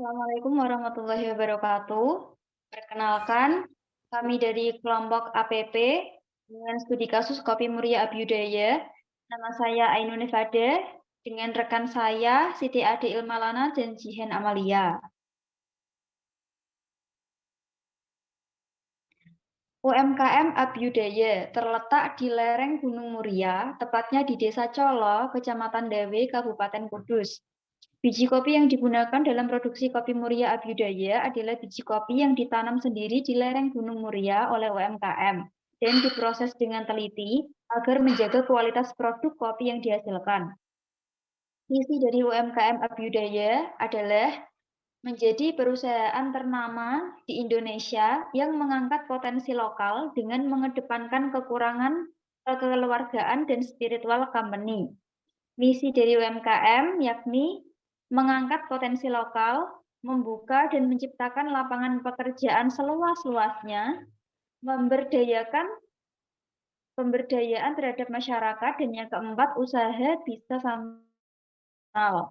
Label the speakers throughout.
Speaker 1: Assalamualaikum warahmatullahi wabarakatuh. Perkenalkan, kami dari kelompok APP dengan studi kasus Kopi Muria Abhyudaya. Nama saya Ainun Nifade dengan rekan saya Siti Ade Ilmalana dan Jihen Amalia. UMKM Abhyudaya terletak di lereng Gunung Muria, tepatnya di Desa Colo, Kecamatan Dawe, Kabupaten Kudus. Biji kopi yang digunakan dalam produksi kopi Muria Abhyudaya adalah biji kopi yang ditanam sendiri di lereng Gunung Muria oleh UMKM dan diproses dengan teliti agar menjaga kualitas produk kopi yang dihasilkan. Misi dari UMKM Abhyudaya adalah menjadi perusahaan ternama di Indonesia yang mengangkat potensi lokal dengan mengedepankan kekurangan kekeluargaan dan spiritual company. Misi dari UMKM yakni mengangkat potensi lokal, membuka dan menciptakan lapangan pekerjaan seluas-luasnya, memberdayakan pemberdayaan terhadap masyarakat, dan yang keempat, usaha bisa sampai.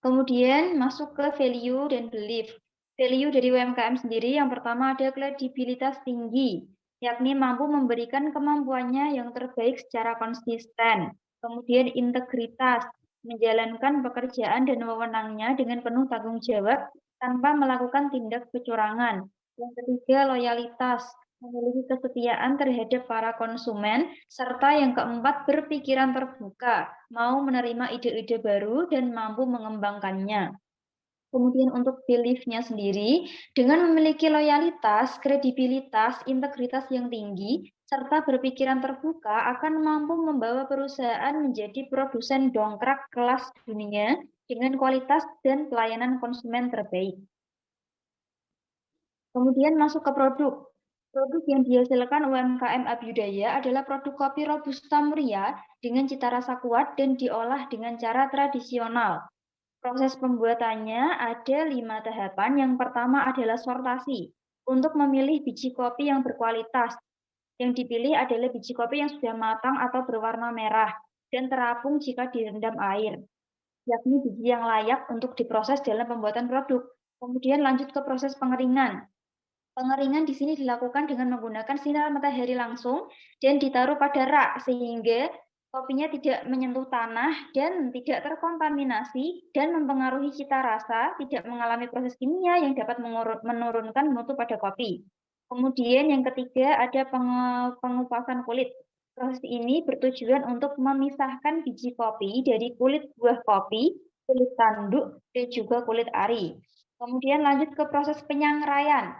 Speaker 1: Kemudian masuk ke value dan belief. Value dari UMKM sendiri yang pertama ada kredibilitas tinggi, yakni mampu memberikan kemampuannya yang terbaik secara konsisten. Kemudian integritas, menjalankan pekerjaan dan wewenangnya dengan penuh tanggung jawab tanpa melakukan tindak kecurangan. Yang ketiga, loyalitas, memiliki kesetiaan terhadap para konsumen, serta yang keempat, berpikiran terbuka, mau menerima ide-ide baru dan mampu mengembangkannya. Kemudian untuk belief-nya sendiri, dengan memiliki loyalitas, kredibilitas, integritas yang tinggi, serta berpikiran terbuka akan mampu membawa perusahaan menjadi produsen dongkrak kelas dunia dengan kualitas dan pelayanan konsumen terbaik. Kemudian masuk ke produk. Produk yang dihasilkan UMKM Abhyudaya adalah produk kopi Robusta Muria dengan cita rasa kuat dan diolah dengan cara tradisional. Proses pembuatannya ada 5 tahapan. Yang pertama adalah sortasi. Untuk memilih biji kopi yang berkualitas, yang dipilih adalah biji kopi yang sudah matang atau berwarna merah dan terapung jika direndam air, yakni biji yang layak untuk diproses dalam pembuatan produk. Kemudian lanjut ke proses pengeringan. Pengeringan di sini dilakukan dengan menggunakan sinar matahari langsung dan ditaruh pada rak sehingga kopinya tidak menyentuh tanah dan tidak terkontaminasi dan mempengaruhi cita rasa, tidak mengalami proses kimia yang dapat menurunkan mutu pada kopi. Kemudian yang ketiga ada pengupasan kulit. Proses ini bertujuan untuk memisahkan biji kopi dari kulit buah kopi, kulit tanduk, dan juga kulit ari. Kemudian lanjut ke proses penyangraian.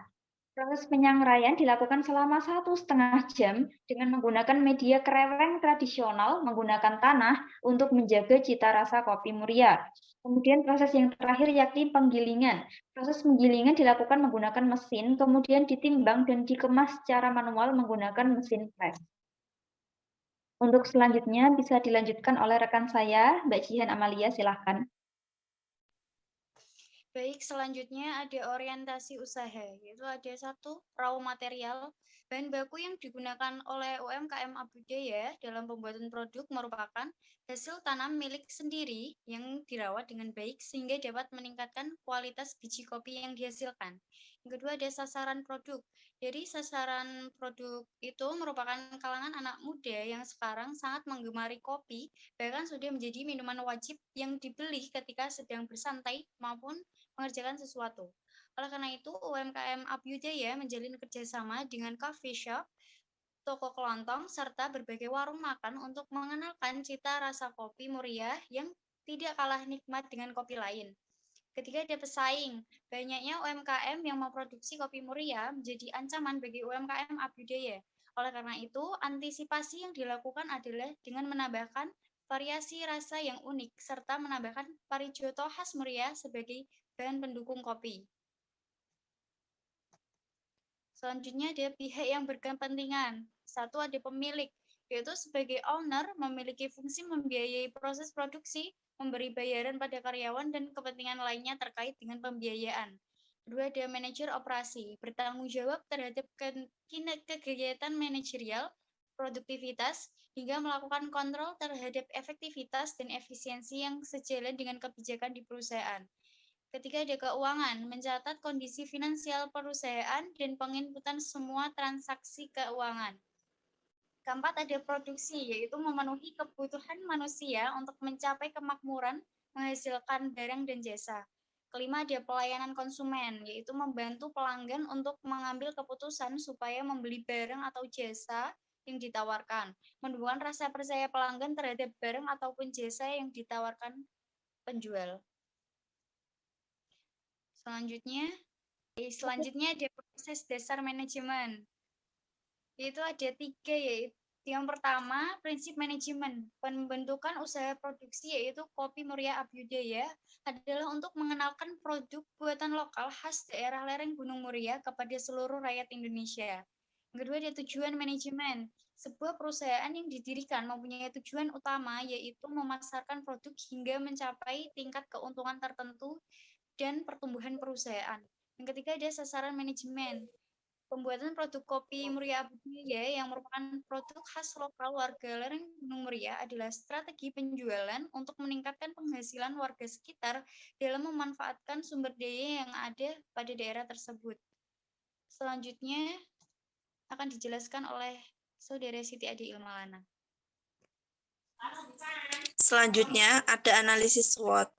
Speaker 1: Proses penyangraian dilakukan selama 1,5 jam dengan menggunakan media kereweng tradisional menggunakan tanah untuk menjaga cita rasa kopi Muria. Kemudian proses yang terakhir yakni penggilingan. Proses penggilingan dilakukan menggunakan mesin, kemudian ditimbang dan dikemas secara manual menggunakan mesin press. Untuk selanjutnya bisa dilanjutkan oleh rekan saya, Mbak Jihan Amalia, silahkan.
Speaker 2: Baik, selanjutnya ada orientasi usaha, yaitu ada satu, raw material. Bahan baku yang digunakan oleh UMKM Abhyudaya dalam pembuatan produk merupakan hasil tanam milik sendiri yang dirawat dengan baik sehingga dapat meningkatkan kualitas biji kopi yang dihasilkan. Yang kedua ada sasaran produk. Jadi sasaran produk itu merupakan kalangan anak muda yang sekarang sangat menggemari kopi, bahkan sudah menjadi minuman wajib yang dibeli ketika sedang bersantai maupun mengerjakan sesuatu. Oleh karena itu, UMKM Abhyudaya menjalin kerjasama dengan coffee shop, toko kelontong, serta berbagai warung makan untuk mengenalkan cita rasa kopi Muria yang tidak kalah nikmat dengan kopi lain. Ketiga ada pesaing. Banyaknya UMKM yang memproduksi kopi Muria menjadi ancaman bagi UMKM Abhyudaya. Oleh karena itu, antisipasi yang dilakukan adalah dengan menambahkan variasi rasa yang unik serta menambahkan parijoto khas Muria sebagai bahan pendukung kopi. Selanjutnya ada pihak yang berkepentingan. Satu ada pemilik, yaitu sebagai owner memiliki fungsi membiayai proses produksi, memberi bayaran pada karyawan, dan kepentingan lainnya terkait dengan pembiayaan. Kedua ada manajer operasi, bertanggung jawab terhadap kegiatan manajerial, produktivitas, hingga melakukan kontrol terhadap efektivitas dan efisiensi yang sejalan dengan kebijakan di perusahaan. Ketiga ada keuangan, mencatat kondisi finansial perusahaan dan penginputan semua transaksi keuangan. Keempat ada produksi, yaitu memenuhi kebutuhan manusia untuk mencapai kemakmuran, menghasilkan barang dan jasa. Kelima ada pelayanan konsumen, yaitu membantu pelanggan untuk mengambil keputusan supaya membeli barang atau jasa yang ditawarkan, menumbuhkan rasa percaya pelanggan terhadap barang ataupun jasa yang ditawarkan penjual. Selanjutnya ada proses dasar manajemen. Yaitu ada 3, yaitu yang pertama, prinsip manajemen. Pembentukan usaha produksi yaitu Kopi Muria Abhyudaya adalah untuk mengenalkan produk buatan lokal khas daerah lereng Gunung Muria kepada seluruh rakyat Indonesia. Yang kedua ada tujuan manajemen. Sebuah perusahaan yang didirikan mempunyai tujuan utama yaitu memasarkan produk hingga mencapai tingkat keuntungan tertentu dan pertumbuhan perusahaan. Yang ketiga ada sasaran manajemen. Pembuatan produk kopi Muria Abhyudaya yang merupakan produk khas lokal warga lereng Gunung Muria adalah strategi penjualan untuk meningkatkan penghasilan warga sekitar dalam memanfaatkan sumber daya yang ada pada daerah tersebut. Selanjutnya akan dijelaskan oleh Saudara Siti Adi Ilmalana.
Speaker 3: Selanjutnya ada analisis SWOT.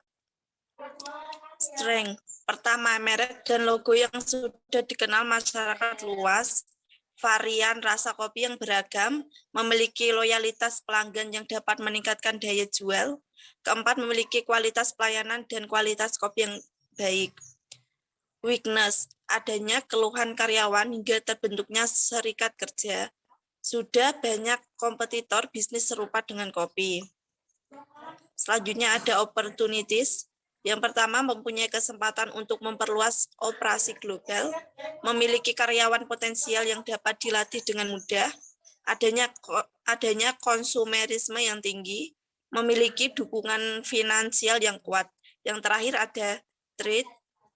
Speaker 3: Strength. Pertama, merek dan logo yang sudah dikenal masyarakat luas, varian rasa kopi yang beragam, memiliki loyalitas pelanggan yang dapat meningkatkan daya jual. Keempat, memiliki kualitas pelayanan dan kualitas kopi yang baik. Weakness, adanya keluhan karyawan hingga terbentuknya serikat kerja. Sudah banyak kompetitor bisnis serupa dengan kopi. Selanjutnya ada opportunities. Yang pertama, mempunyai kesempatan untuk memperluas operasi global, memiliki karyawan potensial yang dapat dilatih dengan mudah, adanya konsumerisme yang tinggi, memiliki dukungan finansial yang kuat. Yang terakhir ada trade,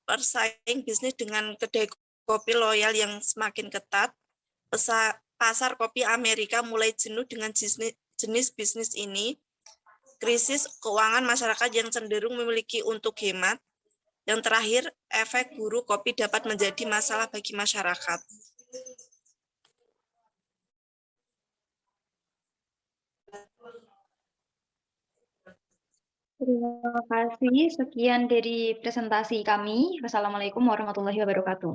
Speaker 3: persaing bisnis dengan kedai kopi loyal yang semakin ketat. Pasar kopi Amerika mulai jenuh dengan jenis bisnis ini. Krisis keuangan masyarakat yang cenderung memiliki untuk hemat. Yang terakhir, efek buruk kopi dapat menjadi masalah bagi masyarakat.
Speaker 1: Terima kasih. Sekian dari presentasi kami. Wassalamualaikum warahmatullahi wabarakatuh.